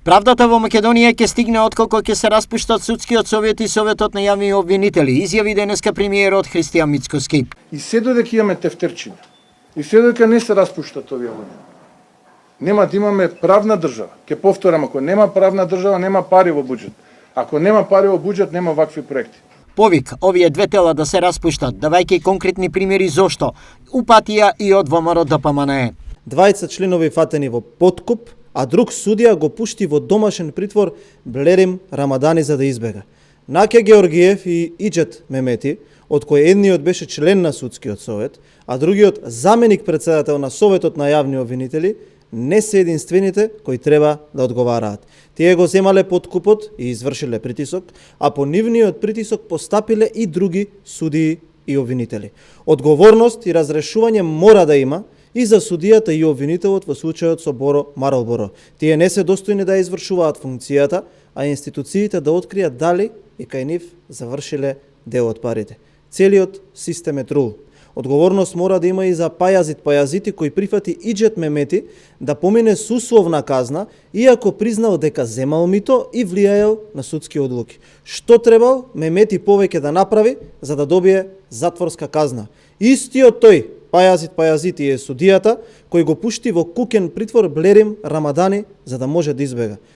Правдата во Македонија ќе стигне отколку ќе се распуштат судскиот совет и советот на јавни обвинители, изјави денеска премиерот Христијан Мицкоски. И се додека имаме тефтерчиња, и се додека не се распуштат овие луѓе, нема да имаме правна држава. Ќе повторам, ако нема правна држава, нема пари во буџет. Ако нема пари во буџет, нема вакви проекти. Повик овие две тела да се распуштат, давајќи конкретни примери зошто, упатија и од ВМРО ДПМНЕ. 20 членови фатени во подкуп, а друг судија го пушти во домашен притвор Блерим Рамадани за да избега. Наке Георгиев и Иџет Мемети, од кој едниот беше член на судскиот совет, а другиот заменик председател на Советот на јавни обвинители, не се единствените кои треба да одговараат. Тие го земале подкупот и извршиле притисок, а по нивниот притисок постапиле и други судии и обвинители. Одговорност и разрешување мора да има и за судијата и обвинителот во случајот со Боро Маролборо. Тие не се достојни да извршуваат функцијата, а институциите да откријат дали и кај нив завршиле дел од парите. Целиот систем е трул. Одговорност мора да има и за Пајазит кој прифати Иџет Мемети да помине с условна казна, иако признал дека земал мито и влијаел на судски одлуки. Што требал Мемети повеќе да направи за да добие затворска казна? Истиот тој, Пајазит е судијата кој го пушти во кукен притвор Блерим Рамадани за да може да избега.